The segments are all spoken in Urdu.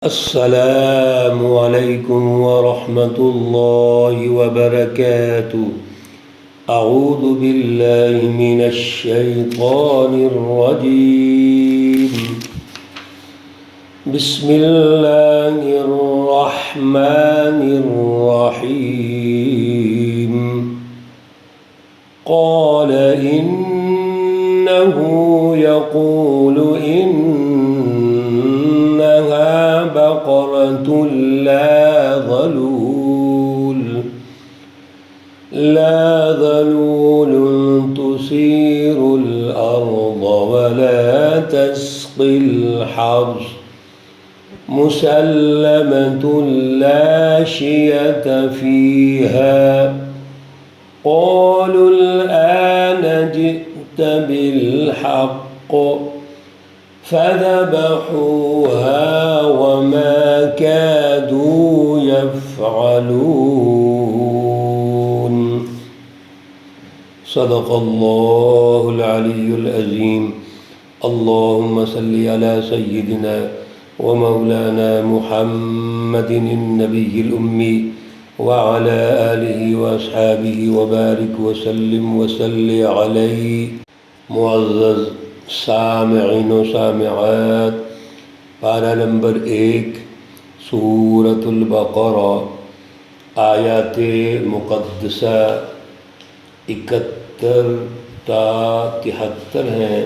السلام علیکم ورحمۃ اللہ وبرکاتہ۔ اعوذ باللہ من الشیطان الرجیم۔ بسم اللہ الرحمن الرحیم۔ قال انہ یقول بقرة لا ذلول تثير الأرض ولا تسقي الحرث مسلمة لا شية فيها قالوا الآن جئت بالحق فذبحوها وما كادوا يفعلون۔ صدق اللہ العلی العظیم۔ اللہم صلی علی سیدنا ومولانا محمد النبی الأمی وعلى آلہ واصحابہ وبارک وسلم وصلی علیہ۔ معزز سامعین و سامعات، پارہ نمبر 1 سورۃ البقرہ، آیات مقدسہ 71 تا 73 ہیں۔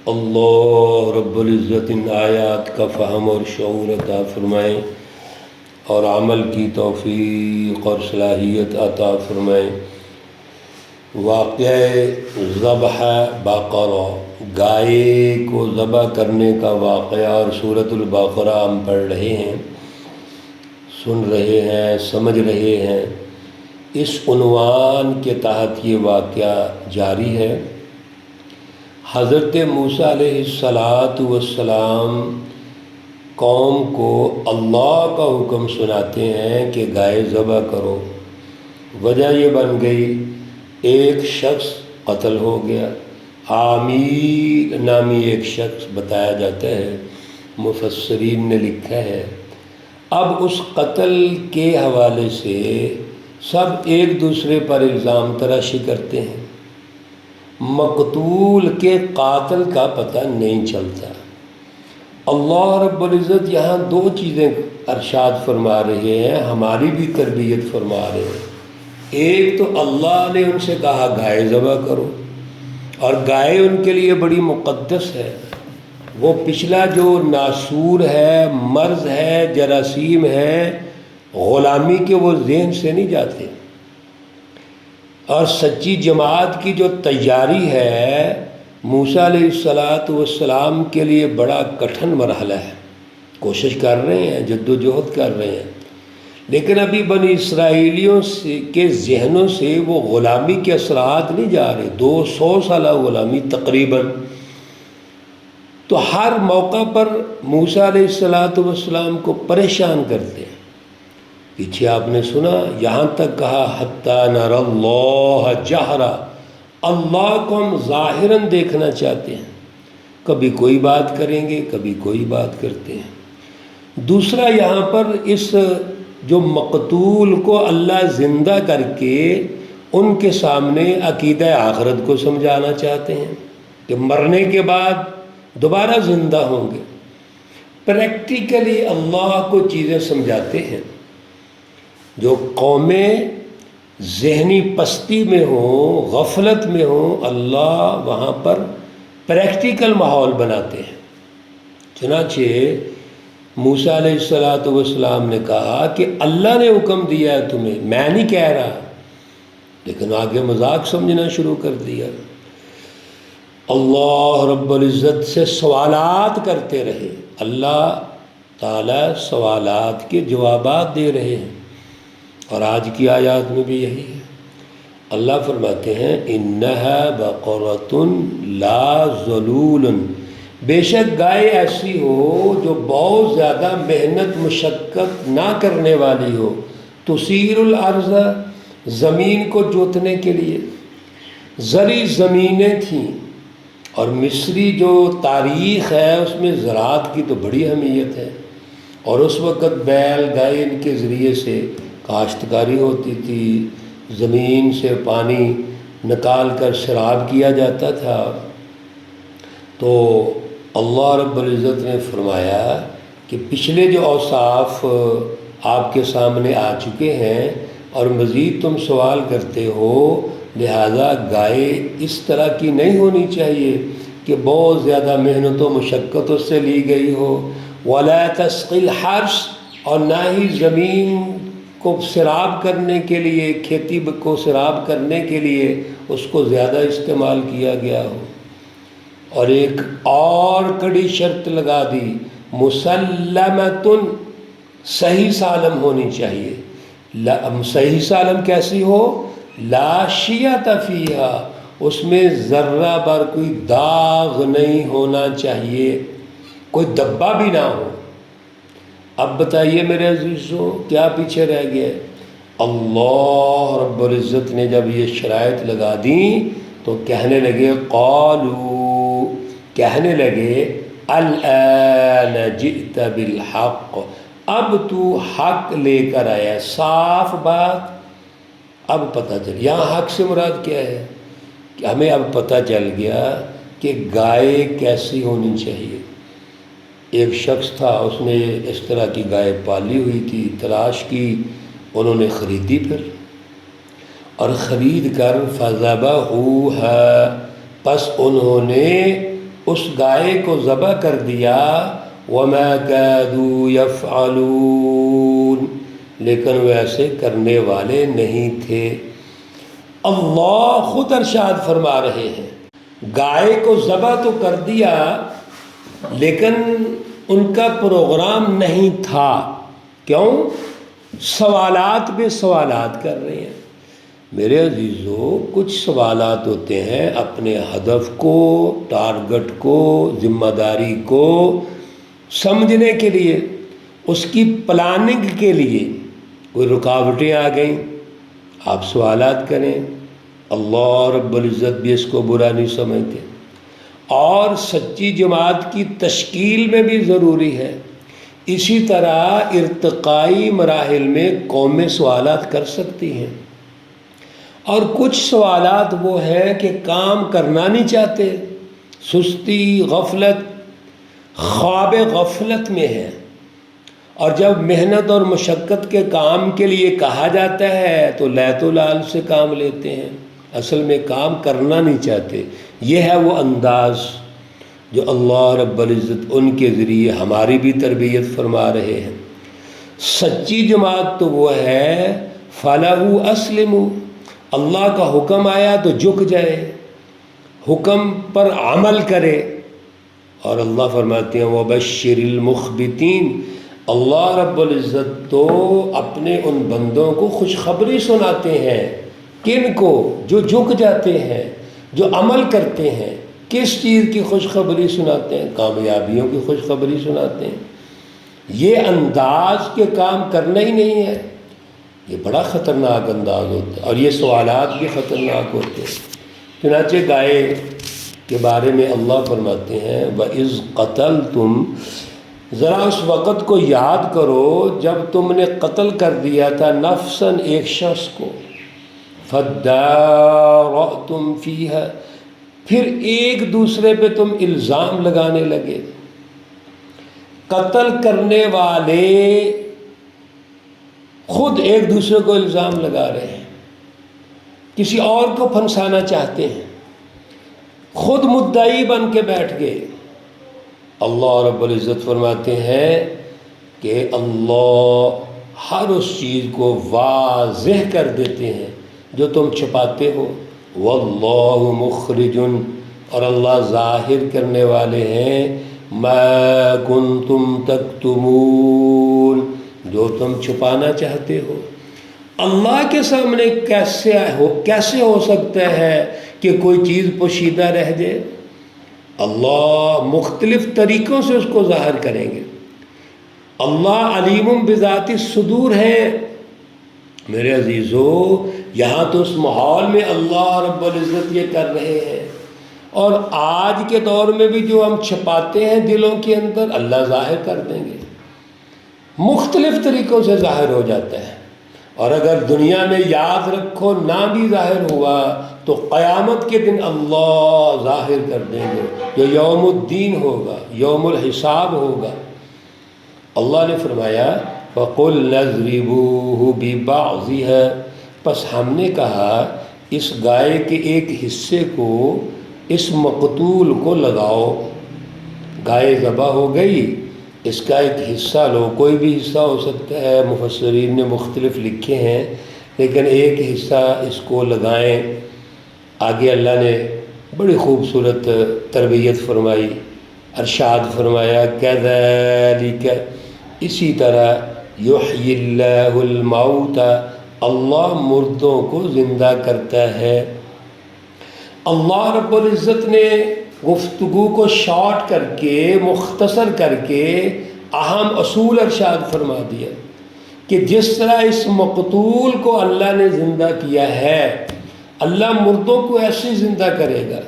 اللہ رب العزت ان آیات کا فہم اور شعور عطا فرمائیں اور عمل کی توفیق اور صلاحیت عطا فرمائیں۔ واقعہ ذبح بقرہ، گائے کو ذبح کرنے کا واقعہ، اور سورۃ البقرہ ہم پڑھ رہے ہیں، سن رہے ہیں، سمجھ رہے ہیں۔ اس عنوان کے تحت یہ واقعہ جاری ہے۔ حضرت موسیٰ علیہ السلام قوم کو اللہ کا حکم سناتے ہیں کہ گائے ذبح کرو۔ وجہ یہ بن گئی، ایک شخص قتل ہو گیا، عامر نامی ایک شخص بتایا جاتا ہے، مفسرین نے لکھا ہے۔ اب اس قتل کے حوالے سے سب ایک دوسرے پر الزام تراشی کرتے ہیں، مقتول کے قاتل کا پتہ نہیں چلتا۔ اللہ رب العزت یہاں 2 چیزیں ارشاد فرما رہے ہیں، ہماری بھی تربیت فرما رہے ہیں۔ ایک تو اللہ نے ان سے کہا گائے ذبح کرو، اور گائے ان کے لیے بڑی مقدس ہے۔ وہ پچھلا جو ناسور ہے، مرض ہے، جراثیم ہے، غلامی کے، وہ ذہن سے نہیں جاتے۔ اور سچی جماعت کی جو تیاری ہے موسیٰ علیہ السلام کے لیے بڑا کٹھن مرحلہ ہے۔ کوشش کر رہے ہیں، جد و جہد کر رہے ہیں، لیکن ابھی بنی اسرائیلیوں کے ذہنوں سے وہ غلامی کے اثرات نہیں جا رہے، 200 سالہ غلامی تقریباً۔ تو ہر موقع پر موسیٰ علیہ السلام کو پریشان کرتے ہیں۔ پیچھے آپ نے سنا، یہاں تک کہا حتیٰ نری اللہ جہرا، اللہ کو ہم ظاہراً دیکھنا چاہتے ہیں۔ کبھی کوئی بات کریں گے، کبھی کوئی بات کرتے ہیں۔ دوسرا، یہاں پر اس جو مقتول کو اللہ زندہ کر کے ان کے سامنے عقیدہ آخرت کو سمجھانا چاہتے ہیں کہ مرنے کے بعد دوبارہ زندہ ہوں گے۔ پریکٹیکلی اللہ کو چیزیں سمجھاتے ہیں۔ جو قومیں ذہنی پستی میں ہوں، غفلت میں ہوں، اللہ وہاں پر پریکٹیکل ماحول بناتے ہیں۔ چنانچہ موسیٰ علیہ السلام نے کہا کہ اللہ نے حکم دیا ہے تمہیں، میں نہیں کہہ رہا، لیکن آگے مذاق سمجھنا شروع کر دیا۔ اللہ رب العزت سے سوالات کرتے رہے، اللہ تعالیٰ سوالات کے جوابات دے رہے ہیں، اور آج کی آیات میں بھی یہی ہے۔ اللہ فرماتے ہیں انہا بقرۃ لا ذلول، بے شک گائے ایسی ہو جو بہت زیادہ محنت مشقت نہ کرنے والی ہو، تثیر الارض، زمین کو جوتنے کے لیے۔ زرعی زمینیں تھیں، اور مصری جو تاریخ ہے اس میں زراعت کی تو بڑی اہمیت ہے۔ اور اس وقت بیل گائے ان کے ذریعے سے کاشتکاری ہوتی تھی، زمین سے پانی نکال کر شراب کیا جاتا تھا۔ تو اللہ رب العزت نے فرمایا کہ پچھلے جو اوصاف آپ کے سامنے آ چکے ہیں اور مزید تم سوال کرتے ہو، لہذا گائے اس طرح کی نہیں ہونی چاہیے کہ بہت زیادہ محنت و مشقت اس سے لی گئی ہو، ولا تسقی الحرث، اور نہ ہی زمین کو سیراب کرنے کے لیے، کھیتی کو سیراب کرنے کے لیے اس کو زیادہ استعمال کیا گیا ہو۔ اور ایک اور کڑی شرط لگا دی، مسلمتن، صحیح سالم ہونی چاہیے۔ صحیح سالم کیسی ہو؟ لا شیۃ فیہا، اس میں ذرہ بر کوئی داغ نہیں ہونا چاہیے، کوئی دبا بھی نہ ہو۔ اب بتائیے میرے عزیزو کیا پیچھے رہ گیا؟ اللہ رب العزت نے جب یہ شرائط لگا دیں تو کہنے لگے کہنے لگے الآن جئت بالحق، اب تو حق لے کر آیا، صاف بات اب پتہ چل۔ یہاں حق سے مراد کیا ہے کہ ہمیں اب پتہ چل گیا کہ گائے کیسی ہونی چاہیے۔ ایک شخص تھا، اس نے اس طرح کی گائے پالی ہوئی تھی، تلاش کی، انہوں نے خریدی پھر، اور خرید کر فذبحوها، پس انہوں نے اس گائے کو ذبح کر دیا، وما كادوا يفعلون، لیکن وہ ایسے کرنے والے نہیں تھے۔ اللہ خود ارشاد فرما رہے ہیں، گائے کو ذبح تو کر دیا لیکن ان کا پروگرام نہیں تھا۔ کیوں؟ سوالات پہ سوالات کر رہے ہیں۔ میرے عزیزو، کچھ سوالات ہوتے ہیں اپنے ہدف کو، ٹارگٹ کو، ذمہ داری کو سمجھنے کے لیے، اس کی پلاننگ کے لیے کوئی رکاوٹیں آ گئیں، آپ سوالات کریں۔ اللہ رب العزت بھی اس کو برا نہیں سمجھتے، اور سچی جماعت کی تشکیل میں بھی ضروری ہے۔ اسی طرح ارتقائی مراحل میں قومیں سوالات کر سکتی ہیں، اور کچھ سوالات وہ ہیں کہ کام کرنا نہیں چاہتے، سستی، غفلت، خواب غفلت میں ہے، اور جب محنت اور مشقت کے کام کے لیے کہا جاتا ہے تو لیت و لال سے کام لیتے ہیں، اصل میں کام کرنا نہیں چاہتے۔ یہ ہے وہ انداز جو اللہ رب العزت ان کے ذریعے ہماری بھی تربیت فرما رہے ہیں۔ سچی جماعت تو وہ ہے فَلَهُ أَسْلِمُوا، اللہ کا حکم آیا تو جھک جائے، حکم پر عمل کرے۔ اور اللہ فرماتے ہیں وَبَشِّرِ الْمُخْبِتِينَ، اللہ رب العزت تو اپنے ان بندوں کو خوشخبری سناتے ہیں۔ کن کو؟ جو جھک جاتے ہیں، جو عمل کرتے ہیں۔ کس چیز کی خوشخبری سناتے ہیں؟ کامیابیوں کی خوشخبری سناتے ہیں۔ یہ انداز کے کام کرنا ہی نہیں ہے، یہ بڑا خطرناک انداز ہوتا ہے، اور یہ سوالات بھی خطرناک ہوتے ہیں۔ چنانچہ گائے کے بارے میں اللہ فرماتے ہیں وَإِذْ قَتَلْتُمْ، ذرا اس وقت کو یاد کرو جب تم نے قتل کر دیا تھا نفساً، ایک شخص کو، فَادَّارَأْتُمْ فِيهَا، پھر ایک دوسرے پہ تم الزام لگانے لگے۔ قتل کرنے والے خود ایک دوسرے کو الزام لگا رہے ہیں، کسی اور کو پھنسانا چاہتے ہیں، خود مدعی بن کے بیٹھ گئے۔ اللہ رب العزت فرماتے ہیں کہ اللہ ہر اس چیز کو واضح کر دیتے ہیں جو تم چھپاتے ہو، واللہ مخرج، اور اللہ ظاہر کرنے والے ہیں ما کنتم تکتمون، جو تم چھپانا چاہتے ہو۔ اللہ کے سامنے کیسے ہو سکتا ہے کہ کوئی چیز پوشیدہ رہ جائے؟ اللہ مختلف طریقوں سے اس کو ظاہر کریں گے۔ اللہ علیم بذات الصدور ہے۔ میرے عزیزو، یہاں تو اس ماحول میں اللہ رب العزت یہ کر رہے ہیں، اور آج کے دور میں بھی جو ہم چھپاتے ہیں دلوں کے اندر، اللہ ظاہر کر دیں گے۔ مختلف طریقوں سے ظاہر ہو جاتا ہے، اور اگر دنیا میں یاد رکھو نہ بھی ظاہر ہوا تو قیامت کے دن اللہ ظاہر کر دیں گے، جو یوم الدین ہوگا، یوم الحساب ہوگا۔ اللہ نے فرمایا وَقُلْنَا اضْرِبُوهُ بِبَعْضِهَا، پس ہم نے کہا اس گائے کے ایک حصے کو اس مقتول کو لگاؤ۔ گائے ذبح ہو گئی، اس کا ایک حصہ لو، کوئی بھی حصہ ہو سکتا ہے، مفسرین نے مختلف لکھے ہیں، لیکن ایک حصہ اس کو لگائیں۔ آگے اللہ نے بڑی خوبصورت تربیت فرمائی، ارشاد فرمایا كَذَلِكَ، اسی طرح یحیی اللہ الموت، اللہ مردوں کو زندہ کرتا ہے۔ اللہ رب العزت نے گفتگو کو شارٹ کر کے، مختصر کر کے اہم اصول ارشاد فرما دیا کہ جس طرح اس مقتول کو اللہ نے زندہ کیا ہے، اللہ مردوں کو ایسے زندہ کرے گا۔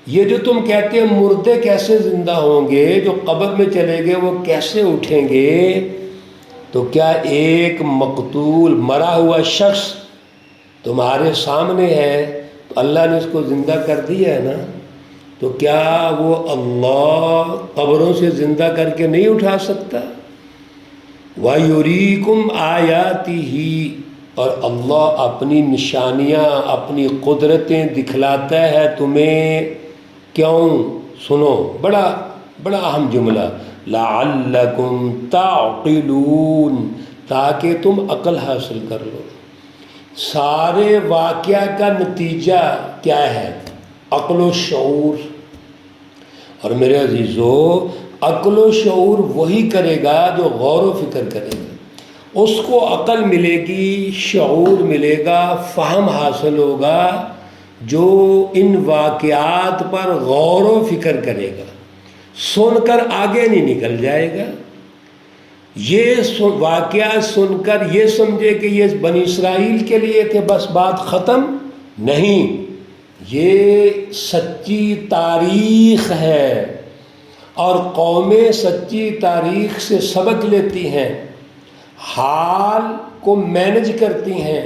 یہ جو تم کہتے ہیں مردے کیسے زندہ ہوں گے، جو قبر میں چلے گئے وہ کیسے اٹھیں گے، تو کیا ایک مقتول مرا ہوا شخص تمہارے سامنے ہے تو اللہ نے اس کو زندہ کر دیا ہے نا، تو کیا وہ اللہ قبروں سے زندہ کر کے نہیں اٹھا سکتا؟ وَيُرِيكُمْ آيَاتِهِ، اور اللہ اپنی نشانیاں، اپنی قدرتیں دکھلاتا ہے تمہیں۔ کیوں؟ سنو، بڑا اہم جملہ، لَعَلَّكُمْ تَعْقِلُونَ، تاکہ تم عقل حاصل کر لو۔ سارے واقعہ کا نتیجہ کیا ہے؟ عقل و شعور۔ اور میرے عزیزو، عقل و شعور وہی کرے گا جو غور و فکر کرے گا، اس کو عقل ملے گی، شعور ملے گا، فہم حاصل ہوگا جو ان واقعات پر غور و فکر کرے گا، سن کر آگے نہیں نکل جائے گا۔ یہ واقعہ سن کر یہ سمجھے کہ یہ بنی اسرائیل کے لیے تھے بس بات ختم، نہیں، یہ سچی تاریخ ہے، اور قومیں سچی تاریخ سے سبق لیتی ہیں، حال کو مینج کرتی ہیں،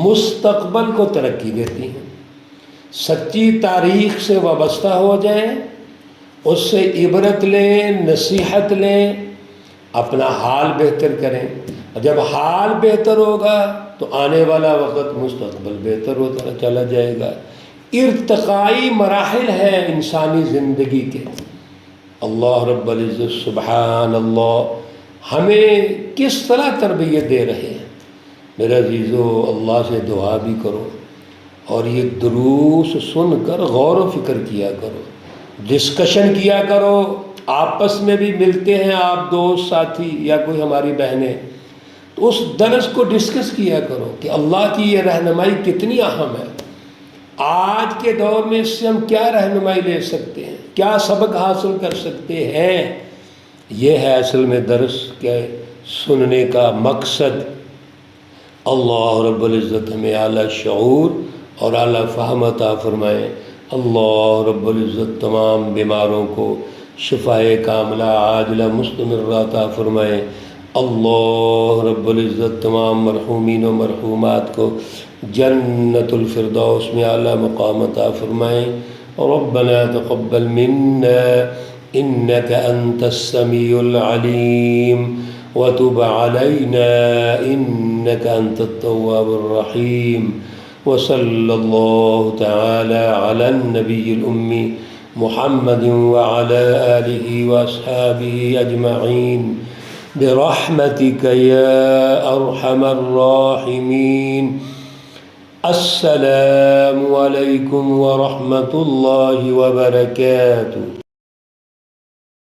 مستقبل کو ترقی دیتی ہیں۔ سچی تاریخ سے وابستہ ہو جائیں، اس سے عبرت لیں، نصیحت لیں، اپنا حال بہتر کریں، اور جب حال بہتر ہوگا تو آنے والا وقت مستقبل بہتر ہوتا چلا جائے گا۔ ارتقائی مراحل ہیں انسانی زندگی کے۔ اللہ رب العزت سبحان اللہ ہمیں کس طرح تربیت دے رہے ہیں۔ میرے عزیزو، اللہ سے دعا بھی کرو، اور یہ دروس سن کر غور و فکر کیا کرو، ڈسکشن کیا کرو، آپس میں بھی ملتے ہیں آپ دوست ساتھی یا کوئی ہماری بہنیں، تو اس درس کو ڈسکس کیا کرو کہ اللہ کی یہ رہنمائی کتنی اہم ہے، آج کے دور میں اس سے ہم کیا رہنمائی لے سکتے ہیں، کیا سبق حاصل کر سکتے ہیں۔ یہ ہے اصل میں درس کے سننے کا مقصد۔ اللہ رب العزت ہمیں اعلیٰ شعور اور اعلیٰ فہم عطا فرمائے۔ اللہ رب العزت تمام بیماروں کو شفائے کاملہ عاجلہ مستمرہ عطا فرمائے۔ اللہ رب العزت تمام مرحومین و مرحومات کو جنت الفردوس میں اعلیٰ مقام عطا فرمائے۔ ربنا تقبل منا انك انت السميع العليم وتب علينا انك انت التواب الرحيم، وصلى الله تعالى على النبي الأمي محمد وعلى آله وأصحابه أجمعين برحمتك يا أرحم الراحمين۔ السلام عليكم ورحمة الله وبركاته۔